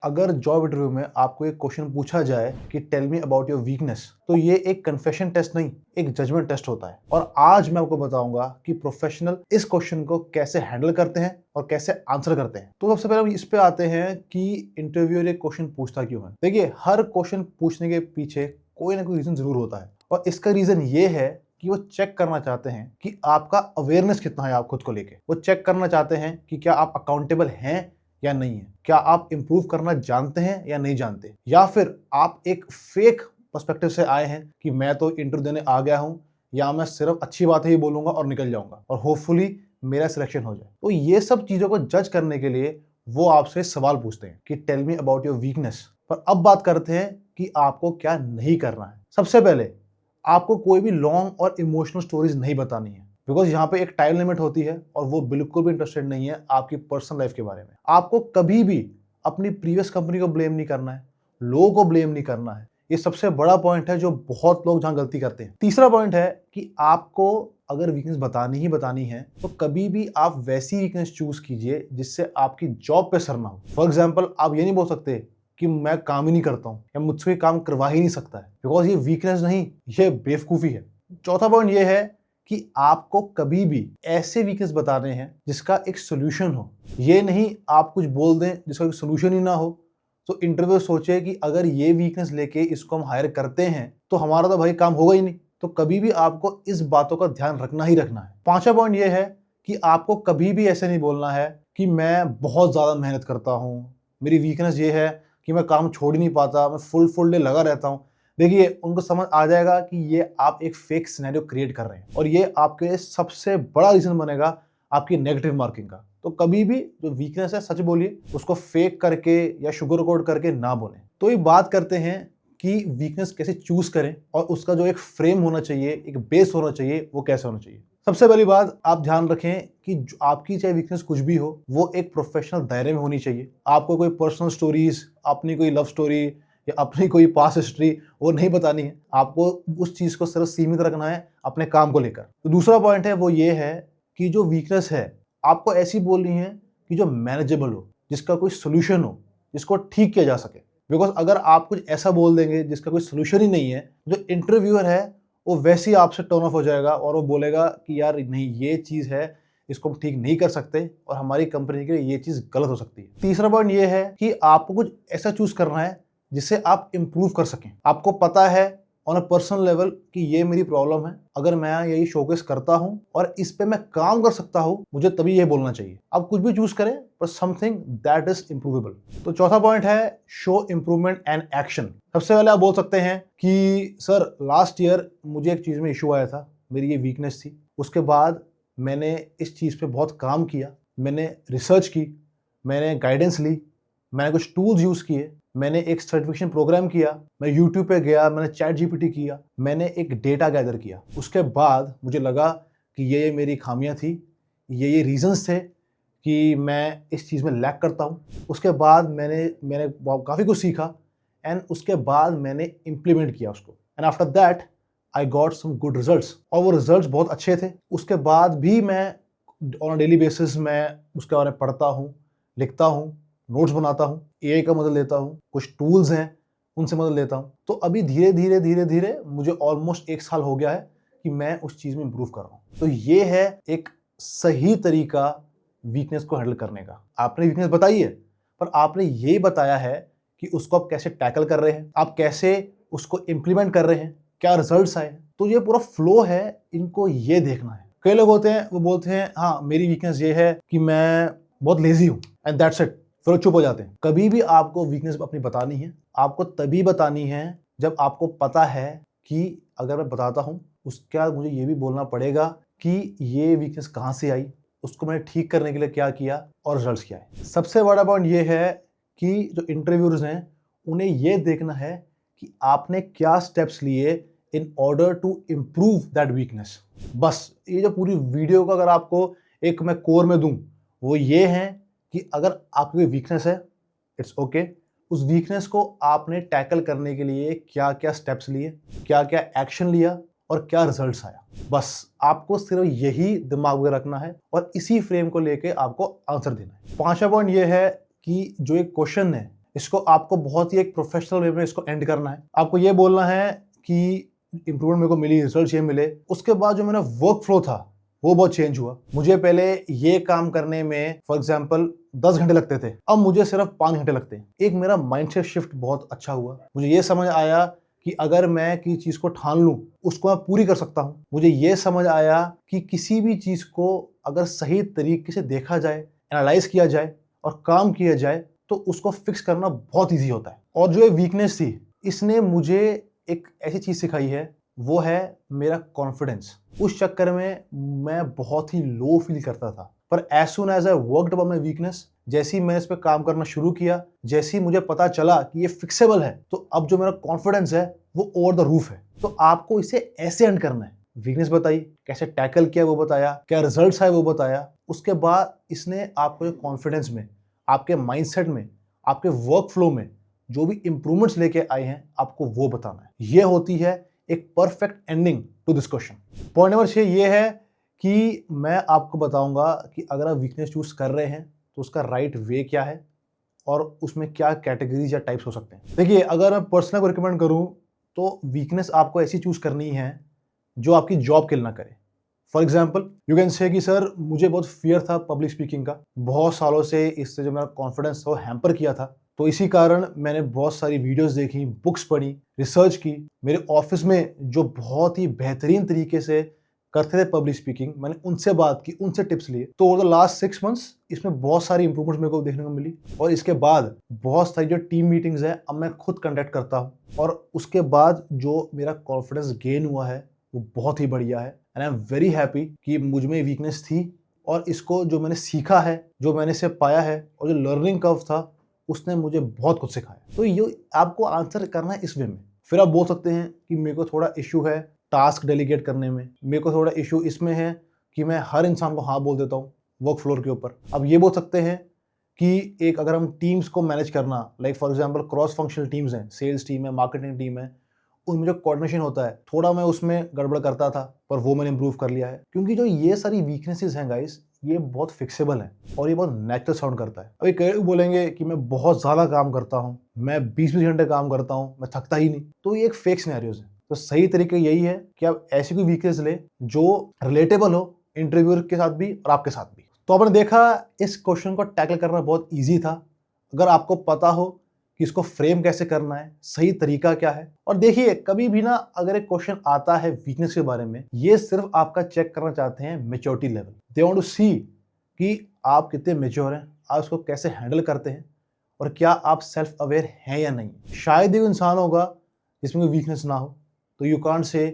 अगर job interview में आपको एक क्वेश्चन पूछा जाए कि tell me about your weakness, तो ये एक कन्फेशन टेस्ट नहीं, एक जजमेंट टेस्ट होता है। और आज मैं आपको बताऊंगा कि प्रोफेशनल इस क्वेश्चन को कैसे हैंडल करते हैं और कैसे आंसर करते हैं। तो सबसे पहले हम इस पे आते हैं कि इंटरव्यूअर ये क्वेश्चन पूछता क्यों है। देखिए, हर क्वेश्चन पूछने के पीछे कोई ना कोई रीजन जरूर होता है, और इसका रीजन ये है कि वो चेक करना चाहते हैं कि आपका अवेयरनेस कितना है आप खुद को लेके। वो चेक करना चाहते हैं कि क्या आप अकाउंटेबल हैं या नहीं है, क्या आप इंप्रूव करना जानते हैं या नहीं जानते, या फिर आप एक फेक पर्सपेक्टिव से आए हैं कि मैं तो इंटरव्यू देने आ गया हूं, या मैं सिर्फ अच्छी बातें ही बोलूंगा और निकल जाऊंगा और होपफुली मेरा सिलेक्शन हो जाए। तो ये सब चीजों को जज करने के लिए वो आपसे सवाल पूछते हैं कि tell me about your weakness. पर अब बात करते हैं कि आपको क्या नहीं करना है। सबसे पहले आपको कोई भी लॉन्ग और इमोशनल स्टोरीज नहीं बतानी है, बिकॉज यहाँ पे एक टाइम लिमिट होती है और वो बिल्कुल भी इंटरेस्टेड नहीं है आपकी पर्सनल लाइफ के बारे में। आपको कभी भी अपनी प्रीवियस कंपनी को ब्लेम नहीं करना है, लोगों को ब्लेम नहीं करना है। ये सबसे बड़ा पॉइंट है जो बहुत लोग जहाँ गलती करते हैं। तीसरा पॉइंट है कि आपको अगर वीकनेस बतानी ही बतानी है तो कभी भी आप वैसी वीकनेस चूज कीजिए जिससे आपकी जॉब पे असर ना हो। फॉर एग्जाम्पल, आप ये नहीं बोल सकते कि मैं काम ही नहीं करता हूँ या मुझसे काम करवा ही नहीं सकता है, बिकॉज ये वीकनेस नहीं, ये बेवकूफ़ी है। चौथा पॉइंट ये है कि आपको कभी भी ऐसे वीकनेस बताने हैं जिसका एक सोल्यूशन हो। ये नहीं आप कुछ बोल दें जिसका एक सोल्यूशन ही ना हो, तो इंटरव्यू सोचे कि अगर ये वीकनेस लेके इसको हम हायर करते हैं तो हमारा तो भाई काम होगा ही नहीं। तो कभी भी आपको इस बातों का ध्यान रखना ही रखना है। पांचवा पॉइंट ये है कि आपको कभी भी ऐसे नहीं बोलना है कि मैं बहुत ज़्यादा मेहनत करता हूँ, मेरी वीकनेस ये है कि मैं काम छोड़ ही नहीं पाता, मैं फुल डे लगा रहता हूँ। देखिए, उनको समझ आ जाएगा कि ये आप एक फेक सिनेरियो क्रिएट कर रहे हैं और ये आपके सबसे बड़ा रीजन बनेगा आपकी नेगेटिव मार्किंग का। तो कभी भी जो वीकनेस है सच बोलिए, उसको फेक करके या शुगर कोट करके ना बोलें। तो ये बात करते हैं कि वीकनेस कैसे चूज करें और उसका जो एक फ्रेम होना चाहिए, एक बेस होना चाहिए, वो कैसे होना चाहिए। सबसे पहली बात आप ध्यान रखें कि आपकी चाहे वीकनेस कुछ भी हो, वो एक प्रोफेशनल दायरे में होनी चाहिए। आपको कोई पर्सनल स्टोरीज, अपनी कोई लव स्टोरी या अपनी कोई पास्ट हिस्ट्री वो नहीं बतानी है। आपको उस चीज को सिर्फ सीमित रखना है अपने काम को लेकर। तो दूसरा पॉइंट है वो ये है कि जो वीकनेस है आपको ऐसी बोलनी है कि जो मैनेजेबल हो, जिसका कोई सोल्यूशन हो, जिसको ठीक किया जा सके। बिकॉज अगर आप कुछ ऐसा बोल देंगे जिसका कोई सोल्यूशन ही नहीं है, जो इंटरव्यूअर है वो वैसे ही आपसे टर्न ऑफ हो जाएगा और वो बोलेगा कि यार नहीं, ये चीज़ है, इसको हम ठीक नहीं कर सकते और हमारी कंपनी के लिए ये चीज़ गलत हो सकती है। तीसरा पॉइंट ये है कि आपको कुछ ऐसा चूज करना है जिससे आप इंप्रूव कर सकें। आपको पता है ऑन अ पर्सनल लेवल कि ये मेरी प्रॉब्लम है, अगर मैं यही शोकेस करता हूं और इस पे मैं काम कर सकता हूं, मुझे तभी ये बोलना चाहिए। आप कुछ भी चूज करें पर समथिंग दैट इज इंप्रूवेबल। तो चौथा पॉइंट है शो इंप्रूवमेंट एंड एक्शन। सबसे पहले आप बोल सकते हैं कि सर लास्ट ईयर मुझे एक चीज में इशू आया था, मेरी ये वीकनेस थी, उसके बाद मैंने इस चीज पे बहुत काम किया, मैंने रिसर्च की, मैंने गाइडेंस ली, मैंने कुछ टूल्स यूज किए, मैंने एक सर्टिफिकेशन प्रोग्राम किया, मैं यूट्यूब पे गया, मैंने चैट जीपीटी किया, मैंने एक डेटा गैदर किया। उसके बाद मुझे लगा कि ये मेरी खामियां थी, ये रीजंस थे कि मैं इस चीज़ में लैक करता हूँ। उसके बाद मैंने काफ़ी कुछ सीखा एंड उसके बाद मैंने इम्प्लीमेंट किया उसको, and after that I got some good results, और वो रिजल्ट्स बहुत अच्छे थे। उसके बाद भी मैं ऑन डेली बेसिस मैं उसके बारे में पढ़ता हूँ, लिखता हूँ, नोट्स बनाता हूँ, एआई का मदद लेता हूँ, कुछ टूल्स हैं उनसे मदद लेता हूँ। तो अभी धीरे धीरे मुझे ऑलमोस्ट 1 साल हो गया है कि मैं उस चीज़ में इम्प्रूव कर रहा हूँ। तो ये है एक सही तरीका वीकनेस को हैंडल करने का। आपने वीकनेस बताई है, पर आपने ये बताया है कि उसको आप कैसे टैकल कर रहे हैं, आप कैसे उसको इम्प्लीमेंट कर रहे हैं, क्या रिजल्ट्स आए। तो ये पूरा फ्लो है, इनको ये देखना है। कई लोग होते हैं वो बोलते हैं हाँ मेरी वीकनेस ये है कि मैं बहुत लेजी हूँ एंड दैट्स इट, फिर चुप हो जाते हैं। कभी भी आपको वीकनेस अपनी बतानी है, आपको तभी बतानी है जब आपको पता है कि अगर मैं बताता हूँ उसका मुझे ये भी बोलना पड़ेगा कि ये वीकनेस कहाँ से आई, उसको मैंने ठीक करने के लिए क्या किया और रिजल्ट्स क्या है। सबसे बड़ा पॉइंट ये है कि जो इंटरव्यूअर्स हैं उन्हें ये देखना है कि आपने क्या स्टेप्स लिए in order to improve that weakness. बस ये जो पूरी वीडियो का अगर आपको एक मैं कोर में दूं, वो ये है कि अगर आपकी वीकनेस है, इट्स ओके, उस वीकनेस को आपने टैकल करने के लिए क्या क्या स्टेप्स लिए, क्या क्या एक्शन लिया और क्या रिजल्ट्स आया। बस आपको सिर्फ यही दिमाग में रखना है और इसी फ्रेम को लेके आपको आंसर देना है। पांचवा पॉइंट ये है कि जो एक क्वेश्चन है इसको आपको बहुत ही एक प्रोफेशनल वे में इसको एंड करना है। आपको ये बोलना है कि इंप्रूवमेंट मेरे को मिली, रिजल्ट ये मिले। उसके बाद जो मेरा वर्क फ्लो था वो बहुत चेंज हुआ। मुझे पहले ये काम करने में फॉर एग्जाम्पल 10 घंटे लगते थे, अब मुझे सिर्फ 5 घंटे लगते हैं। एक मेरा माइंडसेट शिफ्ट बहुत अच्छा हुआ। मुझे ये समझ आया कि अगर मैं किसी चीज को ठान लूं उसको मैं पूरी कर सकता हूं। मुझे ये समझ आया कि किसी भी चीज को अगर सही तरीके से देखा जाए, एनालाइज किया जाए और काम किया जाए तो उसको फिक्स करना बहुत ईजी होता है। और जो ये वीकनेस थी इसने मुझे एक ऐसी चीज सिखाई है, वो है मेरा कॉन्फिडेंस। उस चक्कर में मैं बहुत ही लो फील करता था, पर as soon as I worked upon my weakness, जैसे ही मैंने इस पर काम करना शुरू किया, जैसे ही मुझे पता चला कि ये फिक्सेबल है, तो अब जो मेरा कॉन्फिडेंस है वो ओवर द रूफ है। तो आपको इसे ऐसे एंड करना है। वीकनेस बताई, कैसे टैकल किया वो बताया, क्या रिजल्ट्स आए वो बताया। उसके बाद इसने आपको जो कॉन्फिडेंस में, आपके माइंडसेट में, आपके वर्क फ्लो में जो भी इंप्रूवमेंट्स लेके आए हैं आपको वो बताना है। ये होती है एक perfect ending to this question. Point number 6 ये है कि मैं आपको बताऊंगा कि अगर आप वीकनेस चूज कर रहे हैं तो उसका राइट वे क्या है और उसमें क्या कैटेगरीज या टाइप्स हो सकते हैं। देखिए, अगर मैं पर्सनल को रिकमेंड करूं तो वीकनेस आपको ऐसी चूज करनी है जो आपकी जॉब किल ना करे। For example you can say कि सर मुझे बहुत फियर था पब्लिक स्पीकिंग का, बहुत सालों से इससे जो मेरा कॉन्फिडेंस था वो हैम्पर किया था, तो इसी कारण मैंने बहुत सारी वीडियोस देखी, बुक्स पढ़ी, रिसर्च की। मेरे ऑफिस में जो बहुत ही बेहतरीन तरीके से करते थे पब्लिक स्पीकिंग, मैंने उनसे बात की, उनसे टिप्स लिए। तो ओवर द लास्ट 6 मंथ्स इसमें बहुत सारी इंप्रूवमेंट्स मेरे को देखने को मिली। और इसके बाद बहुत सारी जो टीम मीटिंग्स है अब मैं खुद कंडक्ट करता हूँ, और उसके बाद जो मेरा कॉन्फिडेंस गेन हुआ है वो बहुत ही बढ़िया है। And I am very happy कि मुझ में वीकनेस थी और इसको जो मैंने सीखा है, जो मैंने इसे पाया है, और जो लर्निंग कर्व था उसने मुझे बहुत कुछ सिखाया। तो ये आपको आंसर करना है इस वे में। फिर आप बोल सकते हैं कि मेरे को थोड़ा इशू है टास्क डेलीगेट करने में, मेरे को थोड़ा इशू इसमें है कि मैं हर इंसान को हाँ बोल देता हूँ वर्क फ्लोर के ऊपर। अब ये बोल सकते हैं कि एक अगर हम टीम्स को मैनेज करना, like for example cross functional teams हैं, सेल्स टीम है, मार्केटिंग टीम है, उनमें जो कोऑर्डिनेशन होता है थोड़ा मैं उसमें गड़बड़ करता था, पर वो मैंने इंप्रूव कर लिया है। क्योंकि जो ये सारी वीकनेसेस हैं गाइस, ये बहुत फिक्सेबल है और ये बहुत नेचुरल साउंड करता है। अभी कई लोग बोलेंगे कि मैं बहुत ज़्यादा काम करता हूँ, मैं 20-20 घंटे काम करता हूँ, मैं थकता ही नहीं, तो ये एक फेक सिनेरियोज है। तो सही तरीके यही है कि आप ऐसी कोई वीकनेस ले जो रिलेटेबल हो इंटरव्यूअर के साथ भी और आपके साथ भी। तो आपने देखा इस क्वेश्चन को टैकल करना बहुत ईजी था, अगर आपको पता हो कि इसको फ्रेम कैसे करना है, सही तरीका क्या है। और देखिए, कभी भी ना अगर एक क्वेश्चन आता है वीकनेस के बारे में, ये सिर्फ आपका चेक करना चाहते हैं maturity level. They want to see कि आप कितने मेच्योर हैं, आप उसको कैसे हैंडल करते हैं और क्या आप सेल्फ अवेयर हैं या नहीं। शायद ही इंसान होगा जिसमें कोई वीकनेस ना हो, तो यू कांट से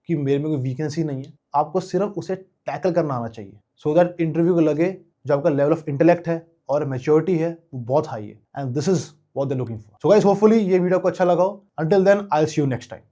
कि मेरे में कोई वीकनेस ही नहीं है। आपको सिर्फ उसे टैकल करना आना चाहिए, सो दैट इंटरव्यू को लगे जो आपका लेवल ऑफ इंटेलेक्ट है और मैच्योरिटी है वो बहुत हाई है, and this is what they're looking for. So guys, hopefully ये वीडियो को अच्छा लगा हो। Until then, I'll see you next time.